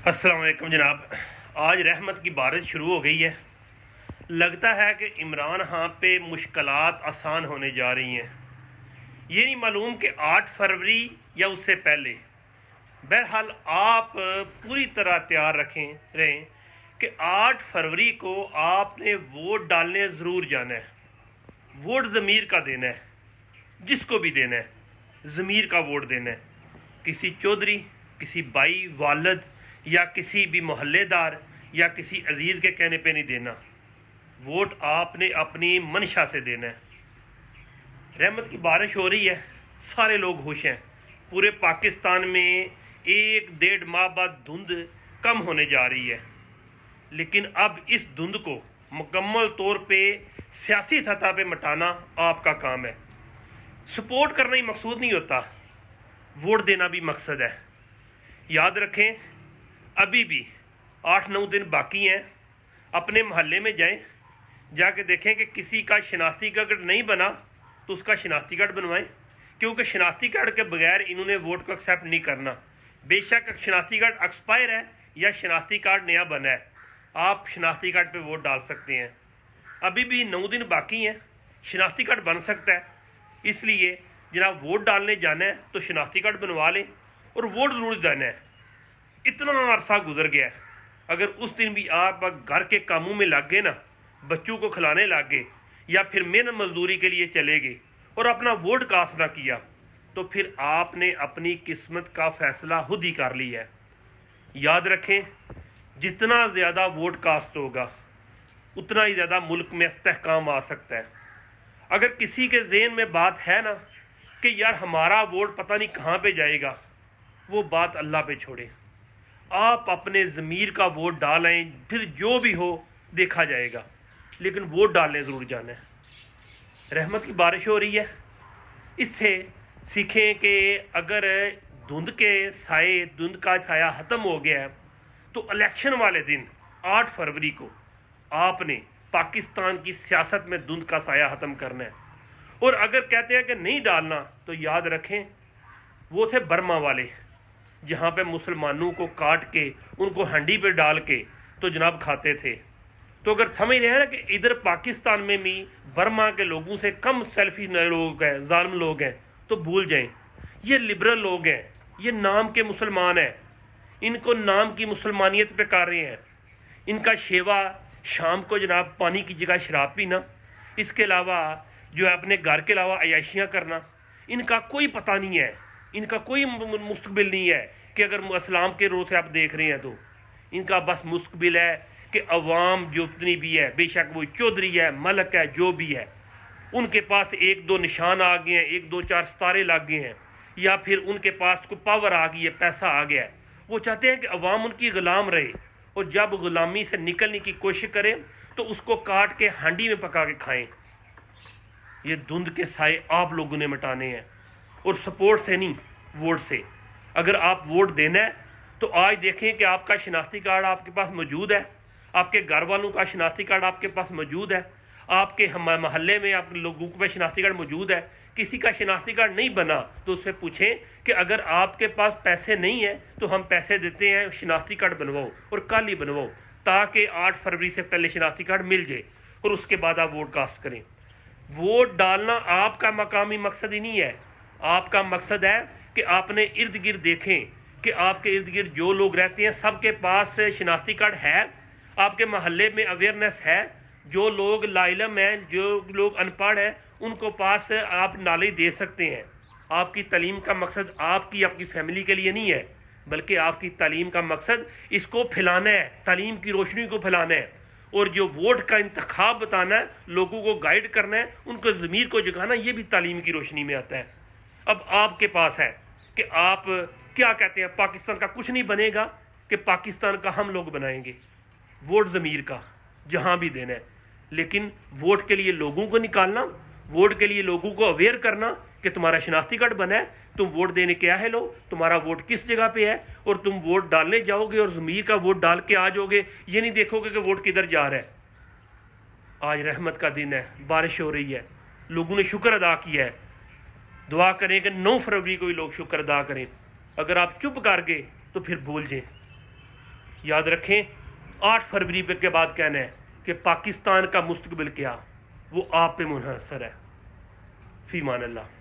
अस्सलाम वालेकुम जनाब। आज रहमत की बारिश शुरू हो गई है। लगता है कि इमरान खान पे मुश्किलात आसान होने जा रही हैं। ये नहीं मालूम कि 8 फरवरी या उससे पहले। बहरहाल आप पूरी तरह तैयार रहें कि 8 फरवरी को आपने वोट डालने ज़रूर जाना है। वोट ज़मीर का देना है, जिसको भी देना है ज़मीर का वोट देना है। किसी चौधरी, किसी भाई वालद या किसी भी मोहल्लेदार या किसी अजीज़ के कहने पे नहीं देना। वोट आपने अपनी मंशा से देना है। रहमत की बारिश हो रही है, सारे लोग खुश हैं। पूरे पाकिस्तान में 1-1.5 माह बाद धुंध कम होने जा रही है, लेकिन अब इस धुंध को मुकम्मल तौर पे सियासी सतह पे मिटाना आपका काम है। सपोर्ट करना ही मकसूद नहीं होता, वोट देना भी मकसद है। याद रखें, अभी भी 8-9 दिन बाकी हैं। अपने मोहल्ले में जाएं, जाके देखें कि किसी का शनाख्ती कार्ड नहीं बना तो उसका शनाख्ती कार्ड बनवाएं, क्योंकि शनाख्ती कार्ड के बगैर इन्होंने वोट को एक्सेप्ट नहीं करना। बेशक शनाख्ती कार्ड एक्सपायर है या शनाख्ती कार्ड नया बना है, आप शनाख्ती कार्ड पे वोट डाल सकते हैं। अभी भी 9 दिन बाकी हैं, शनाख्ती कार्ड बन सकता है। इसलिए जनाब, वोट डालने जाना है तो शनाख्ती कार्ड बनवा लें और वोट ज़रूर देना है। इतना अरसा गुजर गया है, अगर उस दिन भी आप घर के कामों में लग गए ना, बच्चों को खिलाने लग गए या फिर मेहनत मजदूरी के लिए चले गए और अपना वोट कास्ट ना किया, तो फिर आपने अपनी किस्मत का फैसला खुद ही कर लिया है। याद रखें, जितना ज़्यादा वोट कास्ट होगा उतना ही ज़्यादा मुल्क में इस्तेहकाम आ सकता है। अगर किसी के ज़हन में बात है ना कि यार हमारा वोट पता नहीं कहाँ पे जाएगा, वो बात अल्लाह पे छोड़े। आप अपने ज़मीर का वोट डालें, फिर जो भी हो देखा जाएगा, लेकिन वोट डालने ज़रूर जाना है। रहमत की बारिश हो रही है, इससे सीखें कि अगर धुंध का साया ख़त्म हो गया है तो इलेक्शन वाले दिन 8 फरवरी को आपने पाकिस्तान की सियासत में धुंध का साया ख़त्म करना है। और अगर कहते हैं कि नहीं डालना, तो याद रखें, वो थे बर्मा वाले, जहाँ पे मुसलमानों को काट के उनको हंडी पे डाल के तो जनाब खाते थे। तो अगर समझ रहे हैं ना कि इधर पाकिस्तान में भी बर्मा के लोगों से कम सेल्फी लोग हैं, जालिम लोग हैं, तो भूल जाएं। ये लिबरल लोग हैं, ये नाम के मुसलमान हैं, इनको नाम की मुसलमानियत पे कर रहे हैं। इनका शेवा शाम को जनाब पानी की जगह शराब पीना, इसके अलावा जो है अपने घर के अलावा अयाशियाँ करना, इनका कोई पता नहीं है, इनका कोई मुस्तकबिल नहीं है। कि अगर इस्लाम के रोज़ से आप देख रहे हैं तो इनका बस मुस्तकबिल है कि अवाम जो उतनी भी है, बेशक वो चौधरी है, मलक है, जो भी है, उनके पास 1-2 निशान आ गए हैं, 1-2-4 सितारे लग गए हैं, या फिर उनके पास कोई पावर आ गई है, पैसा आ गया है। वो चाहते हैं कि अवाम उनकी ग़ुलाम रहे, और जब ग़ुलामी से निकलने की कोशिश करें तो उसको काट के हांडी में पका के खाएं। ये धुंध के साए आप लोगों ने मिटाने हैं, और सपोर्ट से नहीं, वोट से। अगर आप वोट देना है तो आज देखें कि आपका शनाख्ती कार्ड आपके पास मौजूद है, आपके घर वालों का शनाख्ती कार्ड आपके पास मौजूद है, आपके मोहल्ले में आप लोगों के पास शनाख्ती कार्ड मौजूद है। किसी का शनाख्ती कार्ड नहीं बना तो उससे पूछें कि अगर आपके पास पैसे नहीं है तो हम पैसे देते हैं, शनाख्ती कार्ड बनवाओ और कल ही बनवाओ, ताकि 8 फरवरी से पहले शनाख्ती कार्ड मिल जाए और उसके बाद आप वोट कास्ट करें। वोट डालना आपका मकामी मकसद ही नहीं है। आपका मकसद है कि आपने इर्द गिर्द देखें कि आपके इर्द गिर्द जो लोग रहते हैं सबके पास शनाख्ती कार्ड है, आपके मोहल्ले में अवेयरनेस है, जो लोग लाइलम हैं, जो लोग अनपढ़ हैं, उनको पास आप नॉलेज दे सकते हैं। आपकी तालीम का मकसद आपकी फैमिली के लिए नहीं है, बल्कि आपकी तालीम का मकसद इसको फैलाना है, तालीम की रोशनी को फैलाना है। और जो वोट का इंतखाब बताना है, लोगों को गाइड करना है, उनको ज़मीर को जगाना, ये भी तालीम की रोशनी में आता है। अब आपके पास है कि आप क्या कहते हैं, पाकिस्तान का कुछ नहीं बनेगा कि पाकिस्तान का हम लोग बनाएंगे। वोट ज़मीर का जहाँ भी देना है, लेकिन वोट के लिए लोगों को निकालना, वोट के लिए लोगों को अवेयर करना कि तुम्हारा शनाख्ती कार्ड बना है, तुम वोट देने के आए लो, तुम्हारा वोट किस जगह पे है, और तुम वोट डालने जाओगे और ज़मीर का वोट डाल के आ जाओगे। ये नहीं देखोगे कि वोट किधर जा रहा है। आज रहमत का दिन है, बारिश हो रही है, लोगों ने शुक्र अदा किया है। दुआ करें कि 9 फरवरी को भी लोग शुक्र अदा करें। अगर आप चुप कर गए तो फिर भूल जाएं। याद रखें, 8 फरवरी पे के बाद कहना है कि पाकिस्तान का मुस्तकबिल क्या, वो आप पे मुनहसर है। फ़ी मान अल्लाह।